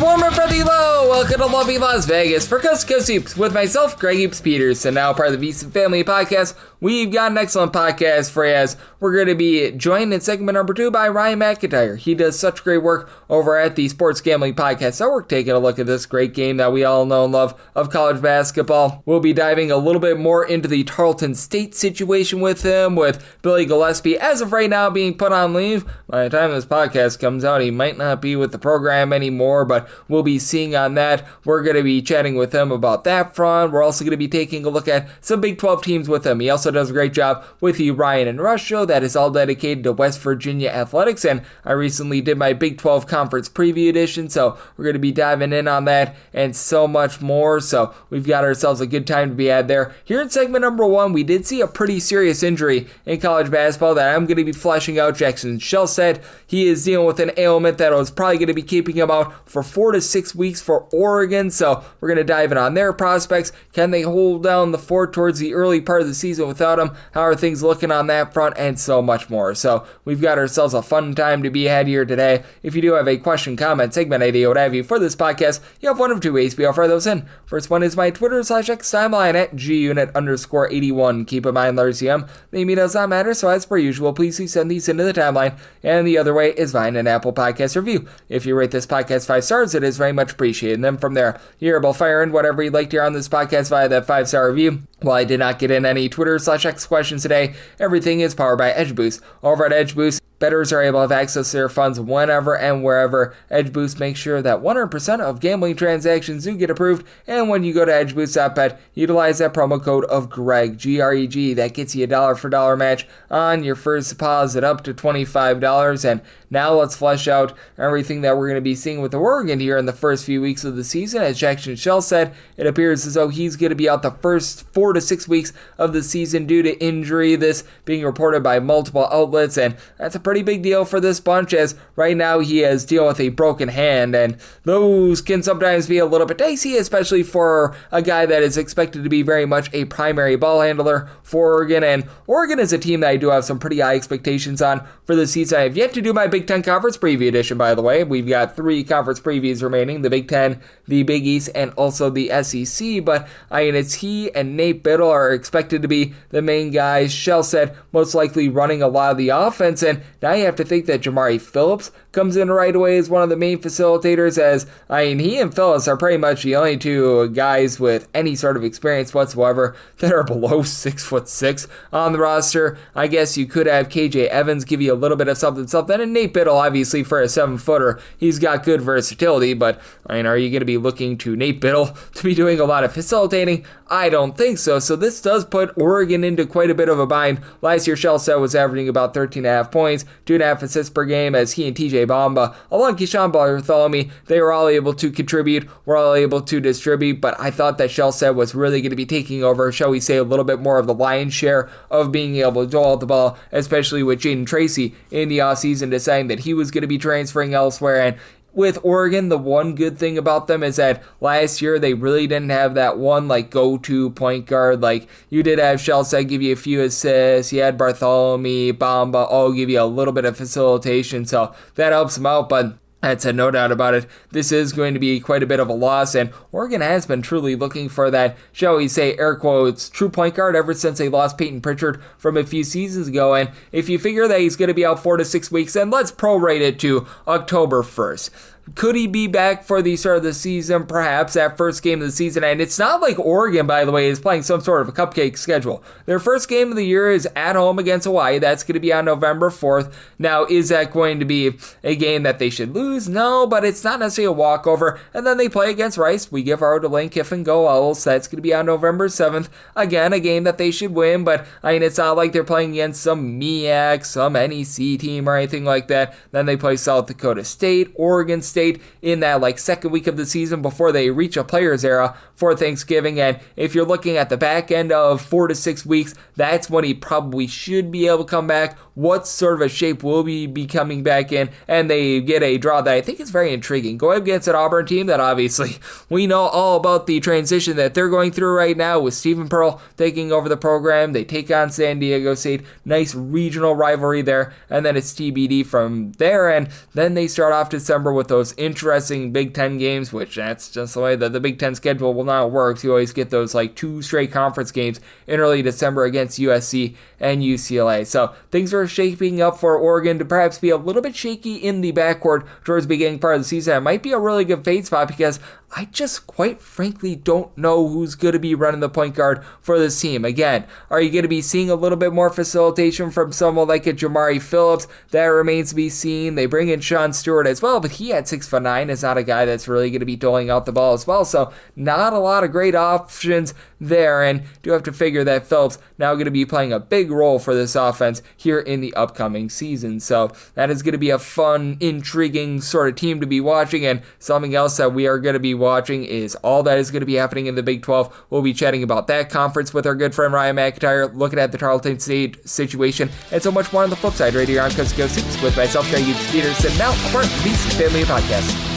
warm and friendly low. Welcome to lovely Las Vegas for Coast to Coast Hoops with myself, Greg Hoops Peters, and now part of the Big XII Family Podcast. We've got an excellent podcast for you as we're going to be joined in segment number 2 by Ryan McIntyre. He does such great work over at the Sports Gambling Podcast Network, taking a look at this great game that we all know and love of college basketball. We'll be diving a little bit more into the Tarleton State situation with him, with Billy Gillispie, as of right now, being put on leave. By the time this podcast comes out, he might not be with the program anymore, but we'll be seeing on that. We're going to be chatting with him about that front. We're also going to be taking a look at some Big 12 teams with him. He also does a great job with the Ryan and Rush show that is all dedicated to West Virginia athletics, and I recently did my Big 12 conference preview edition, so we're going to be diving in on that and so much more. So we've got ourselves a good time to be had there. Here in segment number 1, we did see a pretty serious injury in college basketball that I'm going to be fleshing out. Jackson Shelstad, he is dealing with an ailment that was probably going to be keeping him out for 4 to 6 weeks for Oregon, so we're going to dive in on their prospects. Can they hold down the fort towards the early part of the season without him? How are things looking on that front? And so much more. So we've got ourselves a fun time to be had here today. If you do have a question, comment, segment idea, what have you for this podcast, you have one of two ways to be able to fire those in. First one is my Twitter/X timeline at gunit_81. Keep in mind, Larry CM, the email does not matter, so as per usual, please send these into the timeline. And the other way is via an Apple Podcast review. If you rate this podcast 5 stars, it is very much appreciated. And then from there, you're able to fire in whatever you'd like to hear on this podcast via that 5-star review. While I did not get in any Twitter/X questions today, everything is powered by EdgeBoost. Over at EdgeBoost, bettors are able to have access to their funds whenever and wherever. EdgeBoost makes sure that 100% of gambling transactions do get approved, and when you go to edgeboost.bet, utilize that promo code of GREG, G-R-E-G. That gets you a dollar for dollar match on your first deposit up to $25. And now let's flesh out everything that we're going to be seeing with Oregon here in the first few weeks of the season. As Jackson Shelstad said, it appears as though he's going to be out the first 4 to 6 weeks of the season due to injury. This being reported by multiple outlets, and that's a pretty big deal for this bunch, as right now he is dealing with a broken hand, and those can sometimes be a little bit dicey, especially for a guy that is expected to be very much a primary ball handler for Oregon. And Oregon is a team that I do have some pretty high expectations on for the season. I have yet to do my Big Ten Conference Preview Edition, by the way. We've got 3 conference previews remaining, the Big Ten, the Big East, and also the SEC, but it's he and Nate Biddle are expected to be the main guys. Shelstad most likely running a lot of the offense, and now you have to think that Jamari Phillips comes in right away as one of the main facilitators, as he and Phillips are pretty much the only 2 guys with any sort of experience whatsoever that are below 6'6" on the roster. I guess you could have KJ Evans give you a little bit of something, and Nate Biddle, obviously, for a 7-footer, he's got good versatility, but are you going to be looking to Nate Biddle to be doing a lot of facilitating? I don't think so. So this does put Oregon into quite a bit of a bind. Last year, Shelstad was averaging about 13.5 points, 2.5 assists per game, as he and TJ Bamba, along Keyshawn Bartholomew, they were all able to contribute, were all able to distribute, but I thought that Shelstad was really going to be taking over, shall we say, a little bit more of the lion's share of being able to dole out the ball, especially with Jaden Tracy in the offseason deciding that he was going to be transferring elsewhere. And with Oregon, the one good thing about them is that last year they really didn't have that one go-to point guard. You did have Shelstad give you a few assists, you had Bartholomew, Bamba all give you a little bit of facilitation, so that helps them out, but that's no doubt about it. This is going to be quite a bit of a loss, and Oregon has been truly looking for that, shall we say, air quotes, true point guard ever since they lost Peyton Pritchard from a few seasons ago. And if you figure that he's going to be out 4 to 6 weeks, then let's prorate it to October 1st. Could he be back for the start of the season? Perhaps that first game of the season. And it's not like Oregon, by the way, is playing some sort of a cupcake schedule. Their first game of the year is at home against Hawaii. That's going to be on November 4th. Now, is that going to be a game that they should lose? No, but it's not necessarily a walkover. And then they play against Rice. We give our to Lane Kiffin go Owls. That's going to be on November 7th. Again, a game that they should win, but it's not like they're playing against some MEAC, some NEC team or anything like that. Then they play South Dakota State, Oregon State in that second week of the season before they reach a players era for Thanksgiving. And if you're looking at the back end of 4 to 6 weeks, that's when he probably should be able to come back. What sort of a shape will he be coming back in? And they get a draw that I think is very intriguing. Go against an Auburn team that obviously we know all about the transition that they're going through right now with Stephen Pearl taking over the program. They take on San Diego State. Nice regional rivalry there. And then it's TBD from there. And then they start off December with those those interesting Big Ten games, which that's just the way that the Big Ten schedule will not work. So you always get those like 2 straight conference games in early December against USC and UCLA. So things are shaping up for Oregon to perhaps be a little bit shaky in the backcourt towards the beginning part of the season. It might be a really good fade spot because I just quite frankly don't know who's going to be running the point guard for this team. Again, are you going to be seeing a little bit more facilitation from someone like a Jamari Phillips? That remains to be seen. They bring in Sean Stewart as well, but he at 6'9" is not a guy that's really going to be doling out the ball as well. So not a lot of great options there, and do have to figure that Phillips now going to be playing a big role for this offense here in the upcoming season. So that is going to be a fun, intriguing sort of team to be watching, and something else that we are going to be watching is all that is going to be happening in the Big 12. We'll be chatting about that conference with our good friend Ryan McIntyre, looking at the Tarleton State situation, and so much more on the flip side right here on Coast to Coast Hoops with myself, Greg Peterson, now a part of the BC Family Podcast.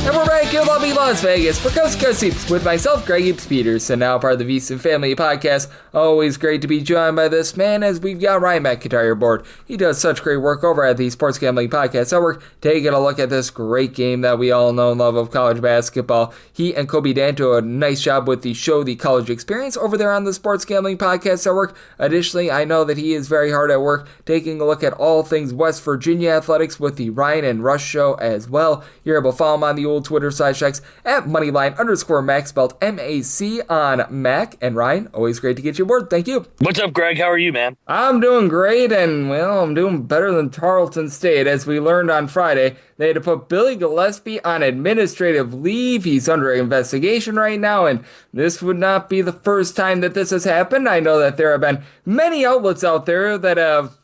And we're back in lovely Las Vegas for Coast to Coast Hoops with myself, Greg Peterson, now part of the VSiN Family Podcast. Always great to be joined by this man as we've got Ryan McIntyre aboard. He does such great work over at the Sports Gambling Podcast Network, taking a look at this great game that we all know and love of college basketball. He and Kobe Dan do a nice job with the show, The College Experience, over there on the Sports Gambling Podcast Network. Additionally, I know that he is very hard at work taking a look at all things West Virginia athletics with the Ryan and Rush Show as well. You're able to follow him on the old Twitter side checks at Moneyline_Mac, spelled M-A-C on Mac. And Ryan, always great to get you aboard. Thank you. What's up, Greg? How are you, man? I'm doing great, and, well, I'm doing better than Tarleton State. As we learned on Friday, they had to put Billy Gillispie on administrative leave. He's under investigation right now, and this would not be the first time that this has happened. I know that there have been many outlets out there that have,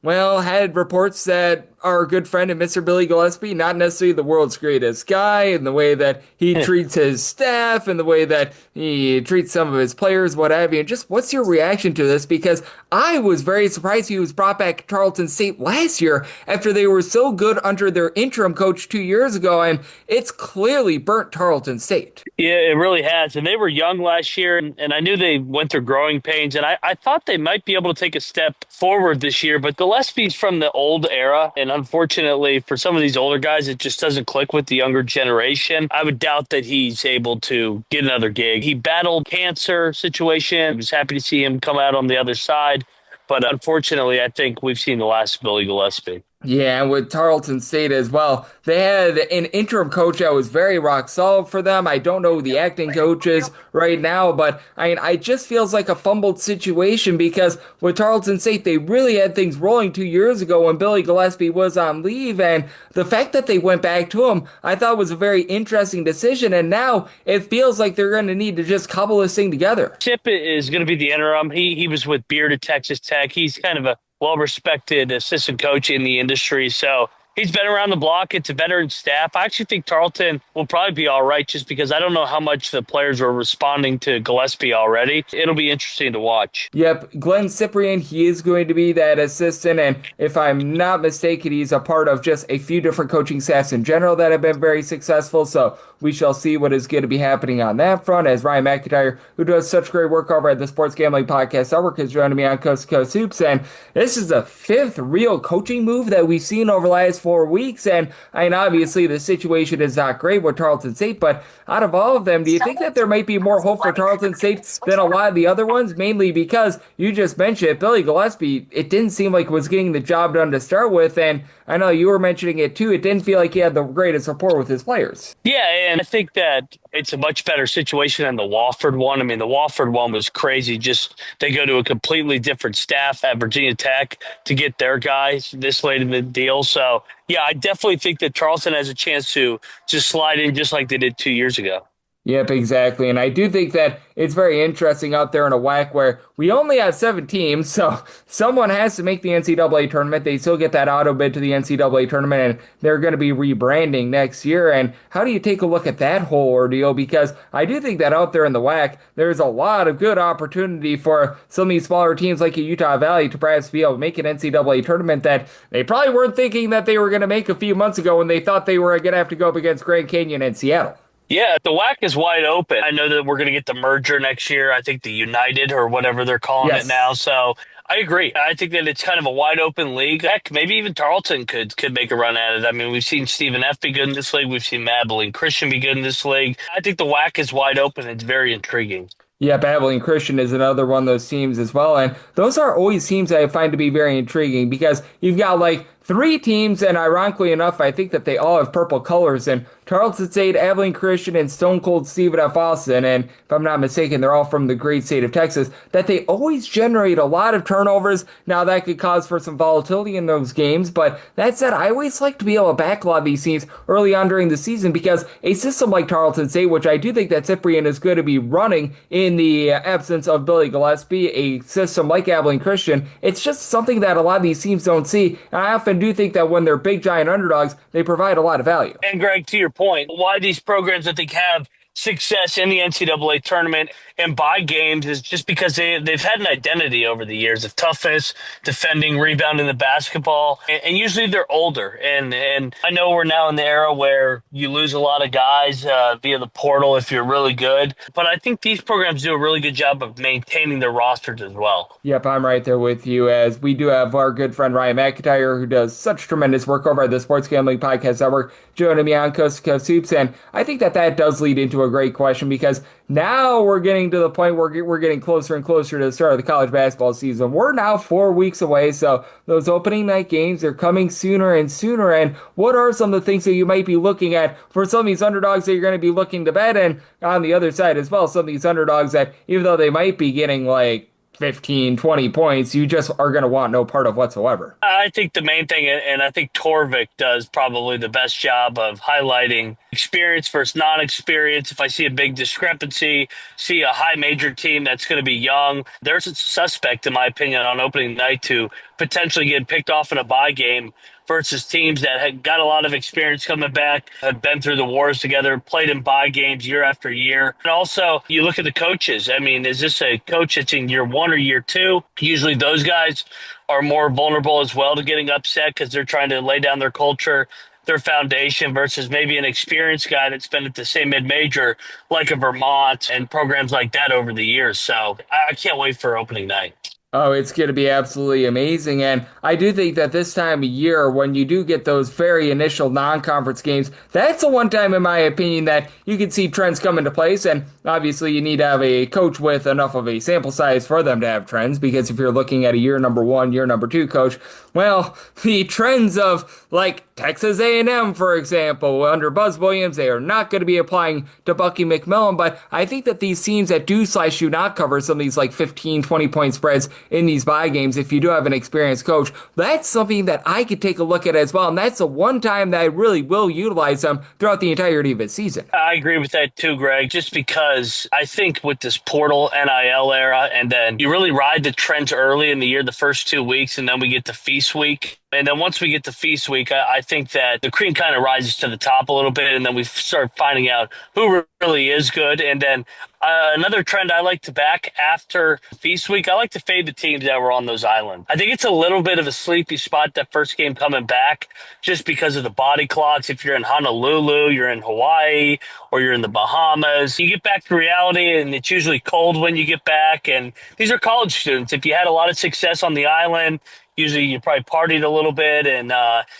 well, had reports that our good friend and Mr. Billy Gillispie, not necessarily the world's greatest guy, in the way that he treats his staff, and the way that he treats some of his players, what have you. And just what's your reaction to this? Because I was very surprised he was brought back to Tarleton State last year after they were so good under their interim coach 2 years ago, and it's clearly burnt Tarleton State. Yeah, it really has. And they were young last year, and I knew they went through growing pains, and I thought they might be able to take a step forward this year, but Gillespie's from the old era, and unfortunately, for some of these older guys, it just doesn't click with the younger generation. I would doubt that he's able to get another gig. He battled cancer situation. I was happy to see him come out on the other side. But unfortunately, I think we've seen the last of Billy Gillispie. Yeah, and with Tarleton State as well, they had an interim coach that was very rock solid for them. I don't know who the acting coach is right now, but it just feels like a fumbled situation because with Tarleton State, they really had things rolling 2 years ago when Billy Gillispie was on leave, and the fact that they went back to him, I thought was a very interesting decision, and now it feels like they're going to need to just cobble this thing together. Chip is going to be the interim. He was with Beard at Texas Tech. He's kind of a well-respected assistant coach in the industry. So he's been around the block. It's a veteran staff. I actually think Tarleton will probably be all right just because I don't know how much the players were responding to Gillespie already. It'll be interesting to watch. Yep, Glenn Cyprian, he is going to be that assistant, and if I'm not mistaken, he's a part of just a few different coaching staffs in general that have been very successful, so we shall see what is going to be happening on that front as Ryan McIntyre, who does such great work over at the Sports Gambling Podcast Network, is joining me on Coast to Coast Hoops, and this is the 5th real coaching move that we've seen over the last 4 weeks, and obviously the situation is not great with Tarleton State, but out of all of them, do you think that there might be more hope for Tarleton State than a lot of the other ones, mainly because you just mentioned Billy Gillispie, it didn't seem like it was getting the job done to start with, and I know you were mentioning it too, it didn't feel like he had the greatest rapport with his players. Yeah, and I think that it's a much better situation than the Wofford one. I mean, the Wofford one was crazy. Just they go to a completely different staff at Virginia Tech to get their guys this late in the deal. So, yeah, I definitely think that Tarleton has a chance to just slide in just like they did 2 years ago. Yep, exactly. And I do think that it's very interesting out there in a WAC where we only have 7 teams, so someone has to make the NCAA tournament. They still get that auto bid to the NCAA tournament, and they're going to be rebranding next year. And how do you take a look at that whole ordeal? Because I do think that out there in the WAC, there's a lot of good opportunity for some of these smaller teams like Utah Valley to perhaps be able to make an NCAA tournament that they probably weren't thinking that they were going to make a few months ago when they thought they were going to have to go up against Grand Canyon and Seattle. Yeah, the WAC is wide open. I know that we're going to get the merger next year. I think the United or whatever they're calling it now. So I agree. I think that it's kind of a wide open league. Heck, maybe even Tarleton could make a run at it. I mean, we've seen Stephen F. be good in this league. We've seen Madeline Christian be good in this league. I think the WAC is wide open. It's very intriguing. Yeah, Abilene Christian is another one of those teams as well. And those are always teams that I find to be very intriguing because you've got like three teams, and ironically enough, I think that they all have purple colors. And Tarleton State, Abilene Christian, and Stone Cold Stephen F. Austin, and if I'm not mistaken, they're all from the great state of Texas, that they always generate a lot of turnovers. Now, that could cause for some volatility in those games, but that said, I always like to be able to back a lot of these teams early on during the season because a system like Tarleton State, which I do think that Cyprian is going to be running in the absence of Billy Gillispie, a system like Abilene Christian, it's just something that a lot of these teams don't see, and I often do think that when they're big, giant underdogs, they provide a lot of value. And Greg, to your point, why these programs I think have success in the NCAA tournament and by games is just because they've had an identity over the years of toughness, defending, rebounding the basketball, and usually they're older. And I know we're now in the era where you lose a lot of guys via the portal if you're really good, but I think these programs do a really good job of maintaining their rosters as well. Yep, I'm right there with you, as we do have our good friend Ryan McIntyre, who does such tremendous work over at the Sports Gambling Podcast Network, joining me on Coast to Coast Hoops, and I think that does lead into a great question because now we're getting to the point where we're getting closer and closer to the start of the college basketball season. We're now 4 weeks away, so those opening night games are coming sooner and sooner. And what are some of the things that you might be looking at for some of these underdogs that you're going to be looking to bet? And on the other side as well, some of these underdogs that even though they might be getting like 15, 20 points, you just are going to want no part of whatsoever. I think the main thing, and I think Torvik does probably the best job of highlighting experience versus non-experience. If I see a big discrepancy, see a high major team that's going to be young, there's a suspect, in my opinion, on opening night to potentially get picked off in a bye game versus teams that had got a lot of experience coming back, have been through the wars together, played in bye games year after year. And also, you look at the coaches. I mean, is this a coach that's in year one or year two? Usually those guys are more vulnerable as well to getting upset because they're trying to lay down their culture, their foundation, versus maybe an experienced guy that's been at the same mid-major like a Vermont and programs like that over the years. So I can't wait for opening night. Oh, it's going to be absolutely amazing. And I do think that this time of year, when you do get those very initial non-conference games, that's the one time, in my opinion, that you can see trends come into place. And obviously, you need to have a coach with enough of a sample size for them to have trends. Because if you're looking at a year number one, year number two coach, well, the trends of like Texas A&M, for example, under Buzz Williams, they are not going to be applying to Bucky McMillan. But I think that these teams that do slash do not cover some of these like 15, 20-point spreads in these bye games, if you do have an experienced coach, that's something that I could take a look at as well. And that's the one time that I really will utilize them throughout the entirety of the season. I agree with that too, Greg, just because I think with this portal NIL era, and then you really ride the trends early in the year, the first 2 weeks, and then we get the feast week. And then once we get to feast week, I think that the cream kind of rises to the top a little bit, and then we start finding out who really is good. And then another trend I like to back after feast week, I like to fade the teams that were on those islands. I think it's a little bit of a sleepy spot that first game coming back just because of the body clocks. If you're in Honolulu, you're in Hawaii, or you're in the Bahamas, you get back to reality, and it's usually cold when you get back. And these are college students. If you had a lot of success on the island, usually you probably partied a little bit, and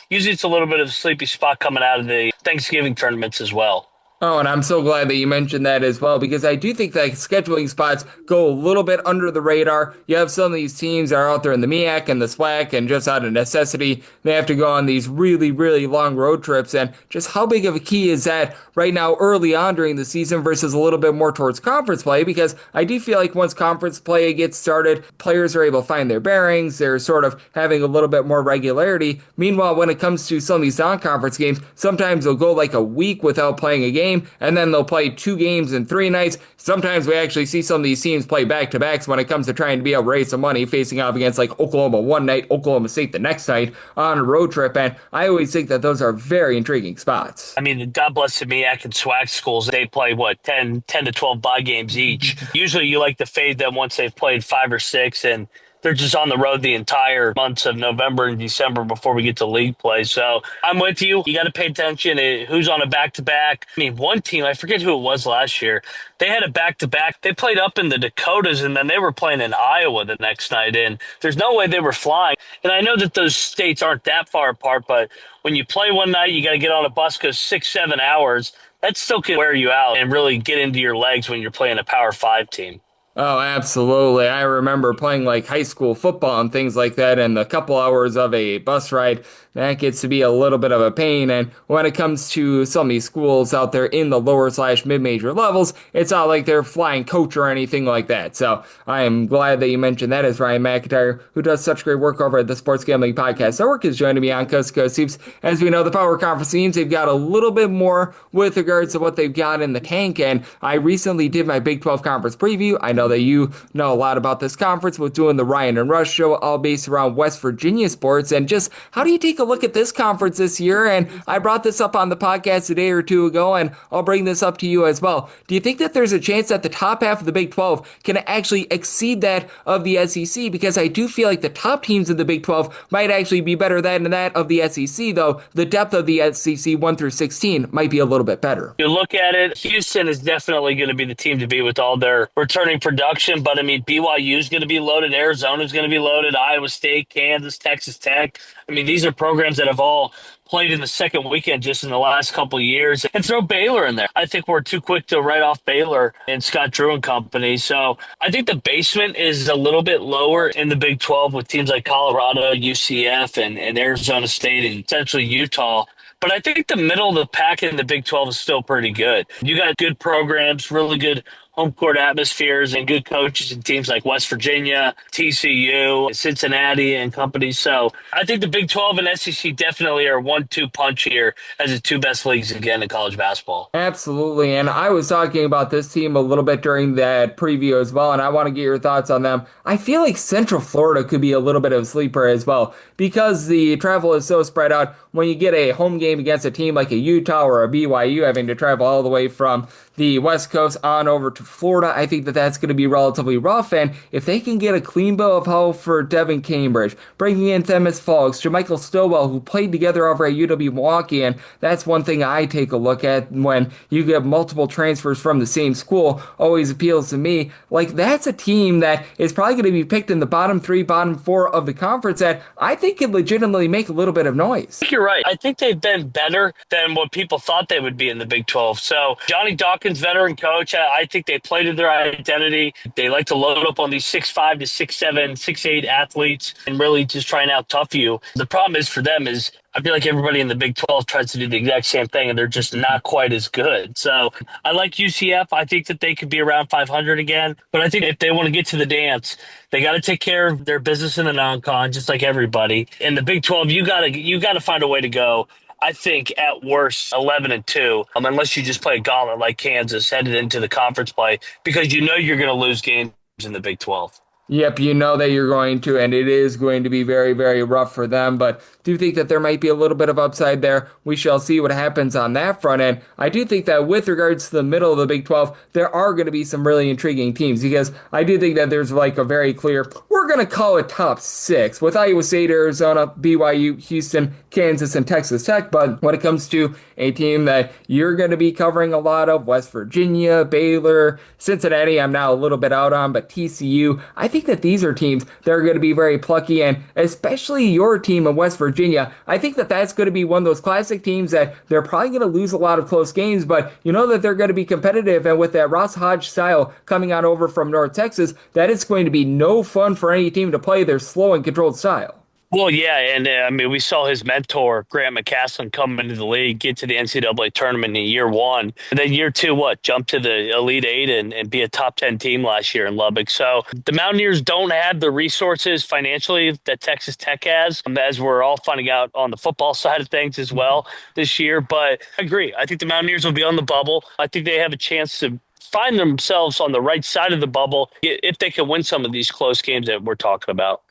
usually it's a little bit of a sleepy spot coming out of the Thanksgiving tournaments as well. Oh, and I'm so glad that you mentioned that as well, because I do think that scheduling spots go a little bit under the radar. You have some of these teams that are out there in the MEAC and the SWAC, and just out of necessity, they have to go on these really, really long road trips. And just how big of a key is that right now early on during the season versus a little bit more towards conference play? Because I do feel like once conference play gets started, players are able to find their bearings. They're sort of having a little bit more regularity. Meanwhile, when it comes to some of these non-conference games, sometimes they'll go like a week without playing a game, and then they'll play 2 games in 3 nights. Sometimes we actually see some of these teams play back-to-backs when it comes to trying to be able to raise some money, facing off against like Oklahoma one night, Oklahoma State the next night on a road trip. And I always think that those are very intriguing spots. I mean, God bless the MEAC and SWAC schools. They play, 10 to 12 bye games each. Usually you like to fade them once they've played 5 or 6, and they're just on the road the entire months of November and December before we get to league play. So I'm with you. You got to pay attention to who's on a back-to-back. I mean, one team, I forget who it was last year, they had a back-to-back. They played up in the Dakotas, and then they were playing in Iowa the next night. And there's no way they were flying. And I know that those states aren't that far apart, but when you play one night, you got to get on a bus, go 6, 7 hours. That still can wear you out and really get into your legs when you're playing a Power 5 team. Oh, absolutely. I remember playing like high school football and things like that, and the couple hours of a bus ride, that gets to be a little bit of a pain. And when it comes to some of these schools out there in the lower slash mid-major levels, it's not like they're flying coach or anything like that. So I am glad that you mentioned that, as Ryan McIntyre, who does such great work over at the Sports Gambling Podcast Network, is joining me on Coast to Coast Hoops. As we know, the Power Conference teams, they've got a little bit more with regards to what they've got in the tank. And I recently did my Big 12 conference preview. I know that you know a lot about this conference with doing the Ryan and Rush show, all based around West Virginia sports. And just how do you take a look at this conference this year? And I brought this up on the podcast a day or two ago, and I'll bring this up to you as well. Do you think that there's a chance that the top half of the Big 12 can actually exceed that of the SEC? Because I do feel like the top teams in the Big 12 might actually be better than that of the SEC, though the depth of the SEC 1 through 16 might be a little bit better. You look at it, Houston is definitely going to be the team to beat with all their returning production. But I mean, BYU is going to be loaded, Arizona is going to be loaded, Iowa State, Kansas, Texas Tech. I mean, these are programs that have all played in the second weekend just in the last couple of years. And throw Baylor in there. I think we're too quick to write off Baylor and Scott Drew and company. So I think the basement is a little bit lower in the Big 12 with teams like Colorado, UCF, and Arizona State, and essentially Utah. But I think the middle of the pack in the Big 12 is still pretty good. You got good programs, really good home court atmospheres, and good coaches and teams like West Virginia, TCU, Cincinnati, and company. So I think the Big 12 and SEC definitely are 1-2 punch here as the two best leagues again in college basketball. Absolutely. And I was talking about this team a little bit during that preview as well, and I want to get your thoughts on them. I feel like Central Florida could be a little bit of a sleeper as well because the travel is so spread out. When you get a home game against a team like a Utah or a BYU having to travel all the way from the West Coast on over to Florida, I think that that's going to be relatively rough. And if they can get a clean bill of health for Devin Cambridge, bringing in Themis Falks, JaMychal Stillwell, who played together over at UW Milwaukee, and that's one thing I take a look at when you get multiple transfers from the same school, always appeals to me. Like, that's a team that is probably going to be picked in the bottom 3, bottom 4 of the conference that I think can legitimately make a little bit of noise. I think you're right. I think they've been better than what people thought they would be in the Big 12. So Johnny Dawkins, veteran coach, I think they play to their identity. They like to load up on these 6'5" to 6'7", 6'8" athletes and really just try and out-tough you. The problem is for them is I feel like everybody in the Big 12 tries to do the exact same thing, and they're just not quite as good. So I like UCF. I think that they could be around 500 again. But I think if they want to get to the dance, they got to take care of their business in the non-con, just like everybody. In the Big 12, you gotta find a way to go. I think at worst 11-2, unless you just play a gauntlet like Kansas headed into the conference play, because you know you're going to lose games in the Big 12. Yep, you know that you're going to, and it is going to be very, very rough for them, but do think that there might be a little bit of upside there. We shall see what happens on that front end. I do think that with regards to the middle of the Big 12, there are going to be some really intriguing teams because I do think that there's like a very clear, we're going to call it top 6 with Iowa State, Arizona, BYU, Houston, Kansas, and Texas Tech. But when it comes to a team that you're going to be covering a lot of, West Virginia, Baylor, Cincinnati, I'm now a little bit out on, but TCU, I think that these are teams that are going to be very plucky, and especially your team in West Virginia, I think that that's going to be one of those classic teams that they're probably going to lose a lot of close games, but you know that they're going to be competitive, and with that Ross Hodge style coming on over from North Texas, that is going to be no fun for any team to play their slow and controlled style. Well, yeah, and I mean, we saw his mentor, Grant McCasland, come into the league, get to the NCAA tournament in year 1. And then year 2, jump to the Elite 8 and be a top 10 team last year in Lubbock. So the Mountaineers don't have the resources financially that Texas Tech has, as we're all finding out on the football side of things as well this year. But I agree. I think the Mountaineers will be on the bubble. I think they have a chance to find themselves on the right side of the bubble if they can win some of these close games that we're talking about.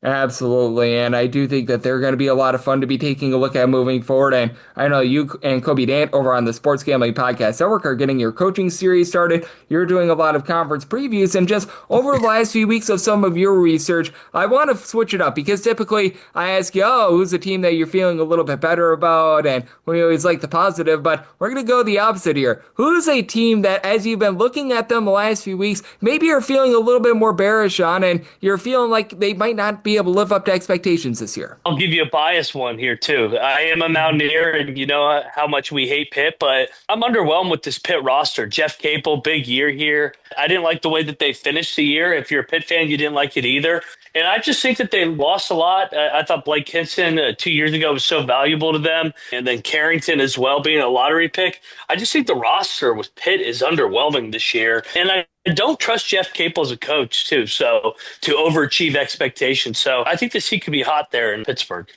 Absolutely, and I do think that they're going to be a lot of fun to be taking a look at moving forward. And I know you and Kobe Dant over on the Sports Gambling Podcast Network are getting your coaching series started. You're doing a lot of conference previews, and just over the last few weeks of some of your research, I want to switch it up because typically I ask you, oh, who's a team that you're feeling a little bit better about, and we always like the positive, but we're going to go the opposite here. Who's a team that, as you've been looking at them the last few weeks, maybe you're feeling a little bit more bearish on, and you're feeling like they might not be able to live up to expectations this year? I'll give you a biased one here, too. I am a Mountaineer, and you know how much we hate Pitt, but I'm underwhelmed with this Pitt roster. Jeff Capel, big year here. I didn't like the way that they finished the year. If you're a Pitt fan, you didn't like it either. And I just think that they lost a lot. I thought Blake Hinson 2 years ago was so valuable to them. And then Carrington as well being a lottery pick. I just think the roster with Pitt is underwhelming this year. And I don't trust Jeff Capel as a coach, too, so to overachieve expectations. So I think this heat could be hot there in Pittsburgh.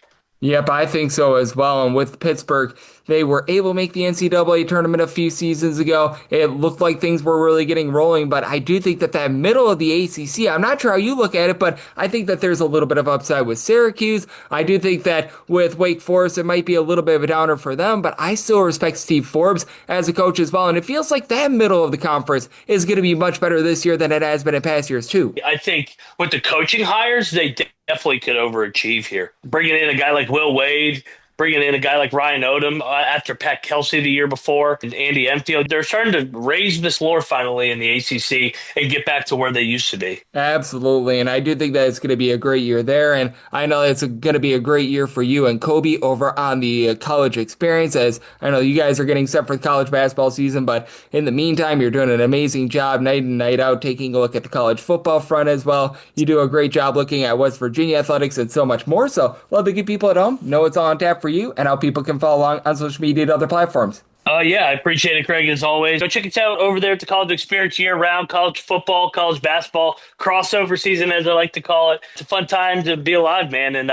Yep, I think so as well. And with Pittsburgh, they were able to make the NCAA tournament a few seasons ago. It looked like things were really getting rolling, but I do think that middle of the ACC, I'm not sure how you look at it, but I think that there's a little bit of upside with Syracuse. I do think that with Wake Forest, it might be a little bit of a downer for them, but I still respect Steve Forbes as a coach as well. And it feels like that middle of the conference is going to be much better this year than it has been in past years, too. I think with the coaching hires, they definitely could overachieve here. Bringing in a guy like Will Wade, bringing in a guy like Ryan Odom after Pat Kelsey the year before, and Andy Enfield. They're starting to raise this floor finally in the ACC and get back to where they used to be. Absolutely, and I do think that it's going to be a great year there, and I know it's going to be a great year for you and Kobe over on the college experience, as I know you guys are getting set for the college basketball season, but in the meantime, you're doing an amazing job night in, night out, taking a look at the college football front as well. You do a great job looking at West Virginia athletics and so much more, so love to get people at home know it's all on tap for you and how people can follow along on social media and other platforms. Yeah, I appreciate it, Craig, as always. Go check us out over there at the College Experience year-round, college football, college basketball, crossover season, as I like to call it. It's a fun time to be alive, man, and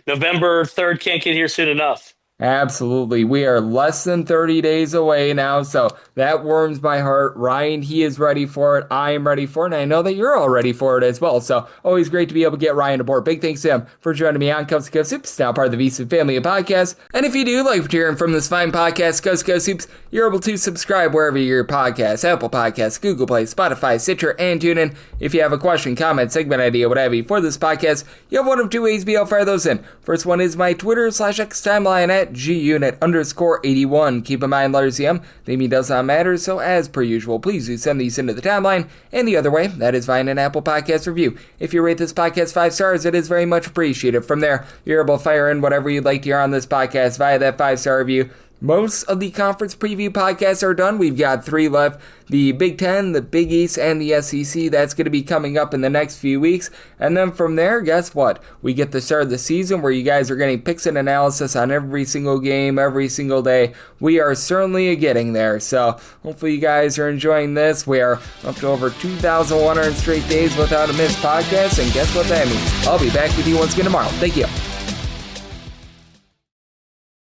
November 3rd can't get here soon enough. Absolutely. We are less than 30 days away now, so that warms my heart. Ryan, he is ready for it. I am ready for it, and I know that you're all ready for it as well. So always great to be able to get Ryan aboard. Big thanks to him for joining me on Coast to Coast Hoops, now part of the VSiN family of podcasts. And if you do like what you're hearing from this fine podcast, Coast to Coast Hoops, you're able to subscribe wherever you hear podcasts, Apple Podcasts, Google Play, Spotify, Stitcher, and TuneIn. If you have a question, comment, segment idea, what have you for this podcast, you have one of two ways to be able to fire those in. First one is my Twitter/X timeline at GUnit_81. Keep in mind, letters CM, the name does not matter, so as per usual, please do send these into the timeline. And the other way, that is via an Apple Podcast review. If you rate this podcast 5 stars, it is very much appreciated. From there, you're able to fire in whatever you'd like to hear on this podcast via that 5-star review. Most of the conference preview podcasts are done. We've got 3 left. The Big X, the Big East, and the SEC. That's going to be coming up in the next few weeks. And then from there, guess what? We get the start of the season where you guys are getting picks and analysis on every single game, every single day. We are certainly getting there. So hopefully you guys are enjoying this. We are up to over 2,100 straight days without a missed podcast. And guess what that means? I'll be back with you once again tomorrow. Thank you.